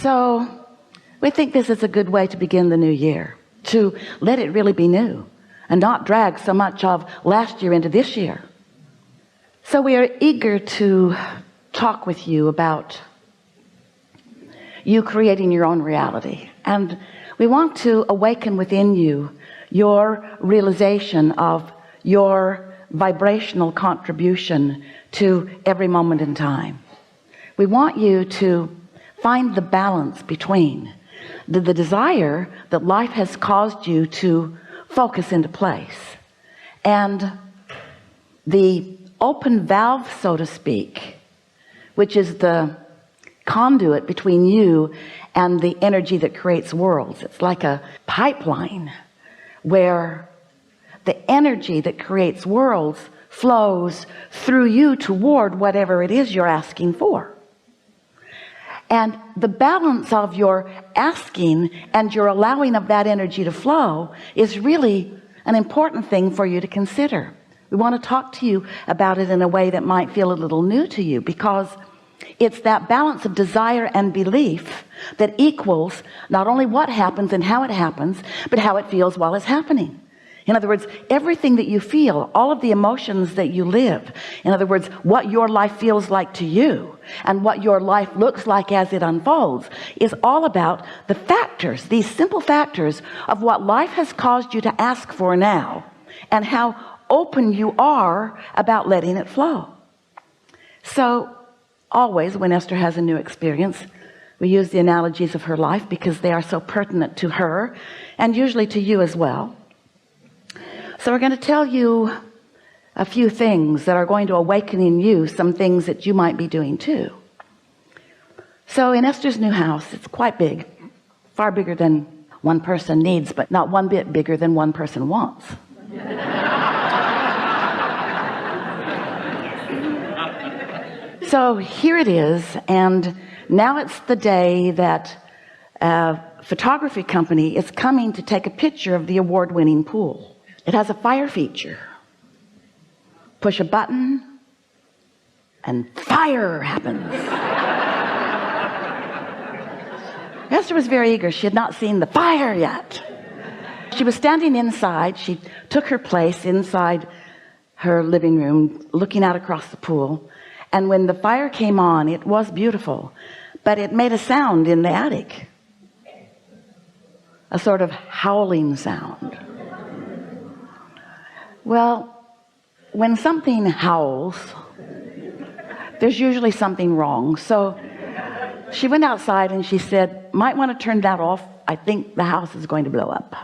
So we think this is a good way to begin the new year, to let it really be new and not drag so much of last year into this year. So we are eager to talk with you about you creating your own reality, and we want to awaken within you your realization of your vibrational contribution to every moment in time. We want you to find the balance between the desire that life has caused you to focus into place and the open valve, so to speak, which is the conduit between you and the energy that creates worlds. It's like a pipeline where the energy that creates worlds flows through you toward whatever it is you're asking for. And the balance of your asking and your allowing of that energy to flow is really an important thing for you to consider. We want to talk to you about it in a way that might feel a little new to you, because it's that balance of desire and belief that equals not only what happens and how it happens, but how it feels while it's happening. In other words, everything that you feel, all of the emotions that you live, in other words, what your life feels like to you and what your life looks like as it unfolds, is all about the factors, these simple factors of what life has caused you to ask for now, and how open you are about letting it flow. So always when Esther has a new experience, we use the analogies of her life because they are so pertinent to her and usually to you as well. So we're going to tell you a few things that are going to awaken in you some things that you might be doing too. So in Esther's new house, it's quite big, far bigger than one person needs, but not one bit bigger than one person wants. So here it is, and now it's the day that a photography company is coming to take a picture of the award-winning pool. It has a fire feature. Push a button and fire happens. Esther was very eager. She had not seen the fire yet. She was standing inside. She took her place inside her living room, looking out across the pool. And when the fire came on, it was beautiful, but it made a sound in the attic, a sort of howling sound. Well, when something howls, there's usually something wrong. So she went outside and she said, might want to turn that off. I think the house is going to blow up.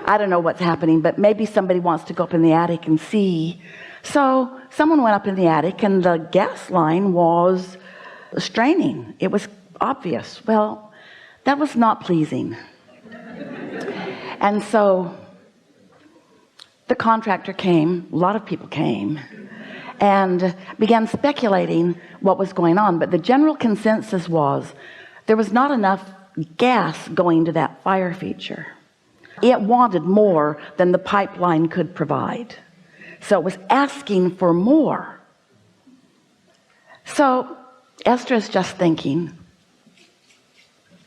I don't know what's happening, but maybe somebody wants to go up in the attic and see. So someone went up in the attic and the gas line was straining. It was obvious. Well, that was not pleasing. And so the contractor came, a lot of people came, and began speculating what was going on. But the general consensus was there was not enough gas going to that fire feature. It wanted more than the pipeline could provide. So it was asking for more. So Esther is just thinking,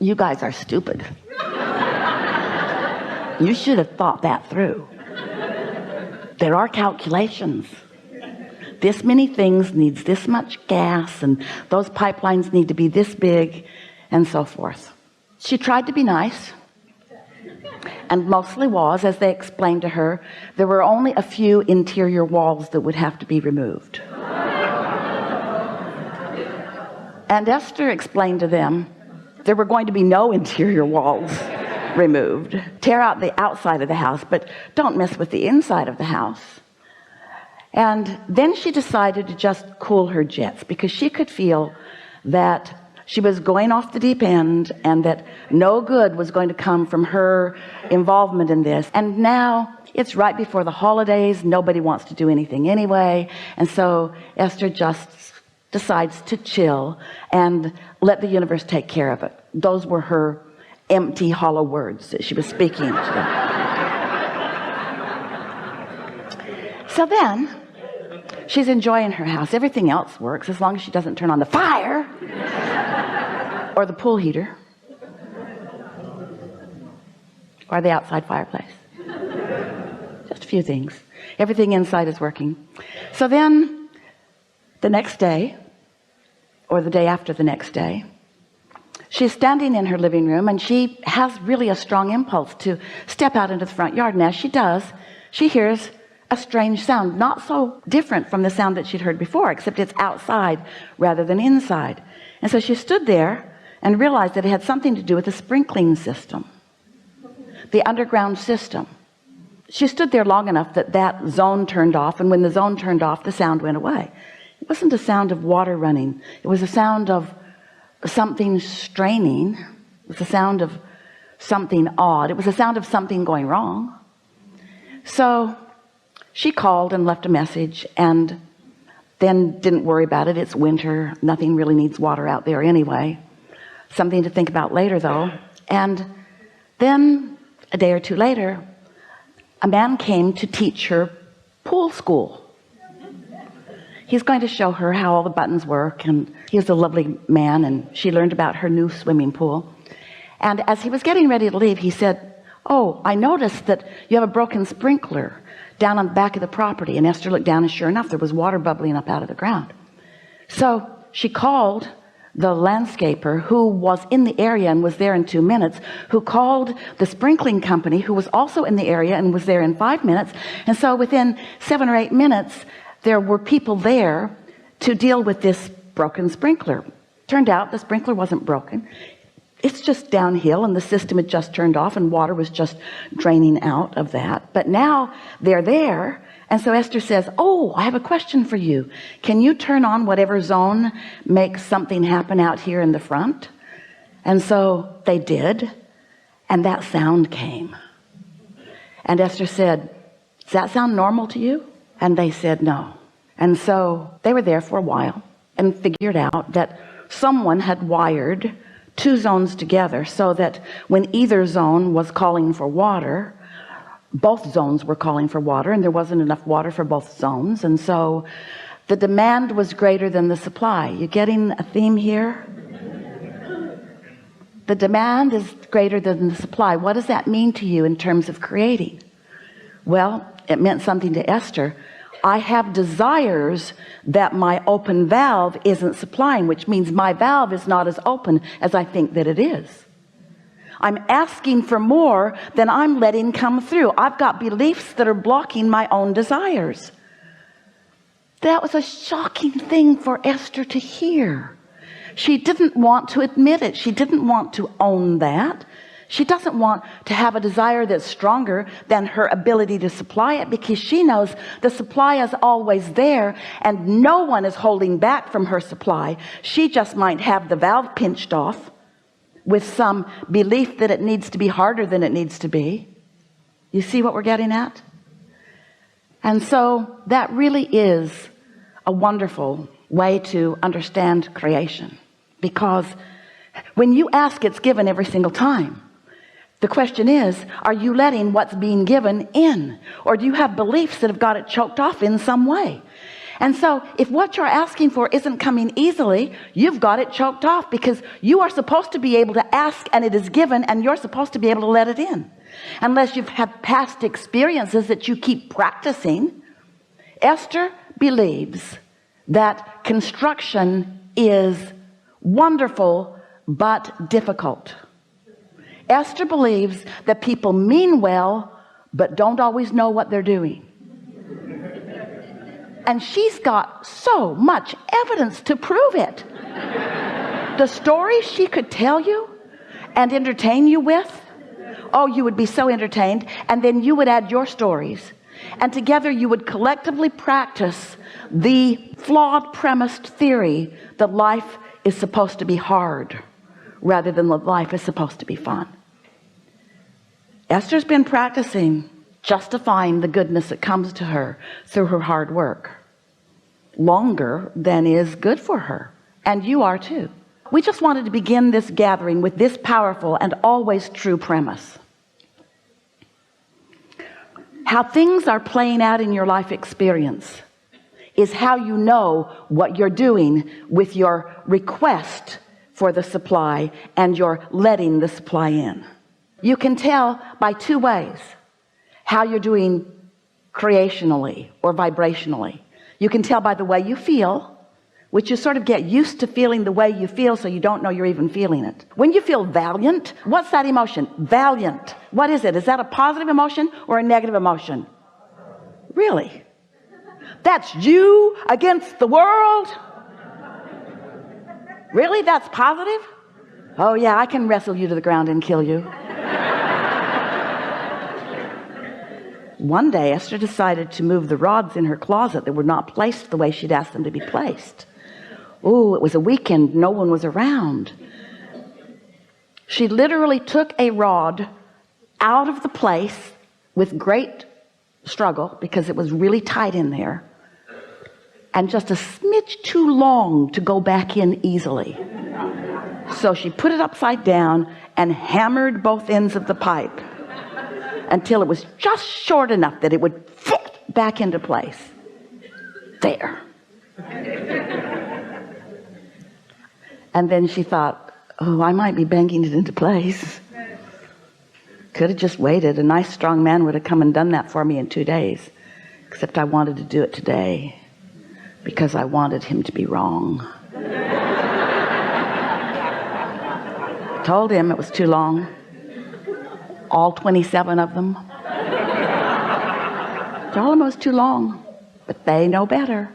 you guys are stupid. You should have thought that through. There are calculations. This many things needs this much gas, and those pipelines need to be this big, and so forth. She tried to be nice, and mostly was, as they explained to her, there were only a few interior walls that would have to be removed. And Esther explained to them there were going to be no interior walls removed. Tear out the outside of the house, but don't mess with the inside of the house. And then she decided to just cool her jets, because she could feel that she was going off the deep end and that no good was going to come from her involvement in this. And now it's right before the holidays. Nobody wants to do anything anyway. And so Esther just decides to chill and let the universe take care of it. Those were her empty, hollow words that she was speaking to them. So then she's enjoying her house. Everything else works as long as she doesn't turn on the fire. or the pool heater, or the outside fireplace. Just a few things. Everything inside is working. So then the next day, or the day after the next day, she's standing in her living room, and she has really a strong impulse to step out into the front yard. And as she does, she hears a strange sound, not so different from the sound that she'd heard before, except it's outside rather than inside. And so she stood there and realized that it had something to do with the sprinkling system, the underground system. She stood there long enough that that zone turned off, and when the zone turned off, the sound went away. It wasn't a sound of water running. It was a sound of something straining. It was a sound of something odd. It was a sound of something going wrong. So she called and left a message, and then didn't worry about it. It's winter. Nothing really needs water out there anyway. Something to think about later, though. And then a day or two later, a man came to teach her pool school. He's going to show her how all the buttons work, and he's a lovely man, and she learned about her new swimming pool. And as he was getting ready to leave, he said, "Oh, I noticed that you have a broken sprinkler down on the back of the property." And Esther looked down, and sure enough, there was water bubbling up out of the ground. So she called the landscaper, who was in the area and was there in 2 minutes, who called the sprinkling company, who was also in the area and was there in 5 minutes. And so within 7 or 8 minutes, there were people there to deal with this broken sprinkler. Turned out the sprinkler wasn't broken. It's just downhill, and the system had just turned off, and water was just draining out of that. But now they're there. And so Esther says, "Oh, I have a question for you. Can you turn on whatever zone makes something happen out here in the front?" And so they did, and that sound came. And Esther said, "Does that sound normal to you?" And they said no. And so they were there for a while and figured out that someone had wired 2 zones together so that when either zone was calling for water, both zones were calling for water, and there wasn't enough water for both zones. And so the demand was greater than the supply. You getting a theme here? The demand is greater than the supply. What does that mean to you in terms of creating? Well, it meant something to Esther. I have desires that my open valve isn't supplying, which means my valve is not as open as I think that it is. I'm asking for more than I'm letting come through. I've got beliefs that are blocking my own desires. That was a shocking thing for Esther to hear. She didn't want to admit it. She didn't want to own that. She doesn't want to have a desire that's stronger than her ability to supply it, because she knows the supply is always there and no one is holding back from her supply. She just might have the valve pinched off with some belief that it needs to be harder than it needs to be. You see what we're getting at? And so that really is a wonderful way to understand creation, because when you ask, it's given every single time. The question is, are you letting what's being given in, or do you have beliefs that have got it choked off in some way? And so if what you're asking for isn't coming easily, you've got it choked off, because you are supposed to be able to ask and it is given, and you're supposed to be able to let it in. Unless you've had past experiences that you keep practicing. Esther believes that construction is wonderful but difficult. Esther believes that people mean well but don't always know what they're doing. And she's got so much evidence to prove it. The stories she could tell you and entertain you with, oh, you would be so entertained. And then you would add your stories, and together you would collectively practice the flawed premised theory that life is supposed to be hard rather than that life is supposed to be fun. Esther's been practicing justifying the goodness that comes to her through her hard work longer than is good for her. And you are too. We just wanted to begin this gathering with this powerful and always true premise. How things are playing out in your life experience is how you know what you're doing with your request for the supply and you're letting the supply in. You can tell by two ways how you're doing creationally or vibrationally. You can tell by the way you feel, which you sort of get used to feeling the way you feel, so you don't know you're even feeling it. When you feel valiant, what's that emotion? Valiant. What is it? Is that a positive emotion or a negative emotion? Really? That's you against the world? Really? That's positive? Oh yeah, I can wrestle you to the ground and kill you. One day Esther decided to move the rods in her closet that were not placed the way she'd asked them to be placed. Oh, it was a weekend, no one was around. She literally took a rod out of the place with great struggle because it was really tight in there, and just a smidge too long to go back in easily. So she put it upside down and hammered both ends of the pipe until it was just short enough that it would fit back into place. There. And then she thought, oh, I might be banging it into place. Could have just waited. A nice strong man would have come and done that for me in 2 days. Except I wanted to do it today because I wanted him to be wrong. Told him it was too long. All 27 of them. Told him it was too long, but they know better.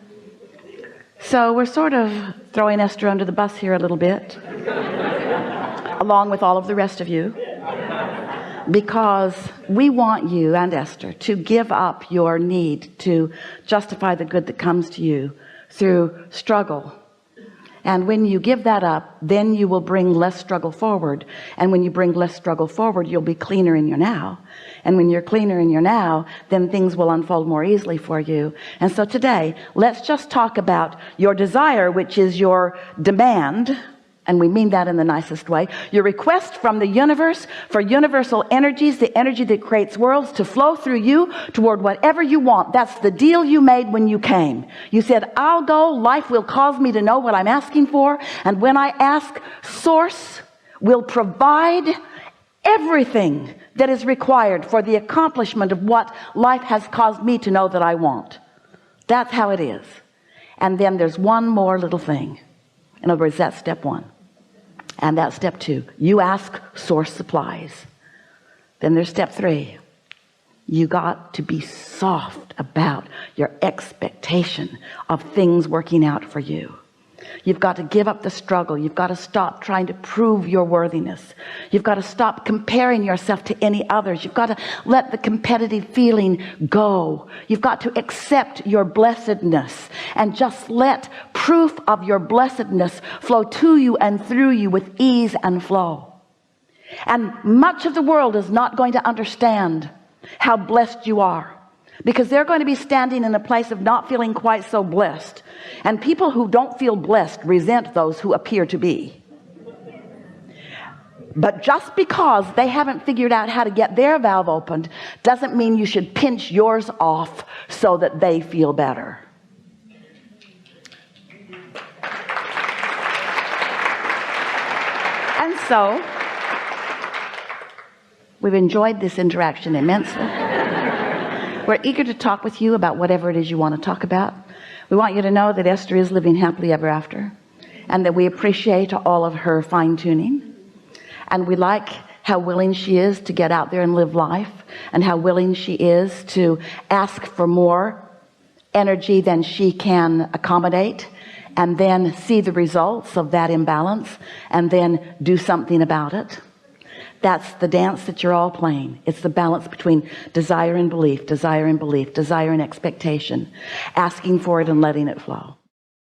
So we're sort of throwing Esther under the bus here a little bit, along with all of the rest of you, because we want you and Esther to give up your need to justify the good that comes to you through struggle. And when you give that up, then you will bring less struggle forward. And when you bring less struggle forward, you'll be cleaner in your now. And when you're cleaner in your now, then things will unfold more easily for you. And so today, let's just talk about your desire, which is your demand. And we mean that in the nicest way. Your request from the universe for universal energies, the energy that creates worlds, to flow through you toward whatever you want. That's the deal you made when you came. You said, I'll go, life will cause me to know what I'm asking for. And when I ask, Source will provide everything that is required for the accomplishment of what life has caused me to know that I want. That's how it is. And then there's one more little thing. In other words, that's step one. And that's step two. You ask, Source supplies. Then there's step three. You got to be soft about your expectation of things working out for you. You've got to give up the struggle. You've got to stop trying to prove your worthiness. You've got to stop comparing yourself to any others. You've got to let the competitive feeling go. You've got to accept your blessedness and just let proof of your blessedness flow to you and through you with ease and flow. And much of the world is not going to understand how blessed you are, because they're going to be standing in a place of not feeling quite so blessed. And people who don't feel blessed resent those who appear to be. But just because they haven't figured out how to get their valve opened doesn't mean you should pinch yours off so that they feel better. And so we've enjoyed this interaction immensely. We're eager to talk with you about whatever it is you want to talk about. We want you to know that Esther is living happily ever after, and that we appreciate all of her fine-tuning, and we like how willing she is to get out there and live life, and how willing she is to ask for more energy than she can accommodate, and then see the results of that imbalance and then do something about it. That's the dance that you're all playing. It's the balance between desire and belief, desire and belief, desire and expectation, asking for it and letting it flow.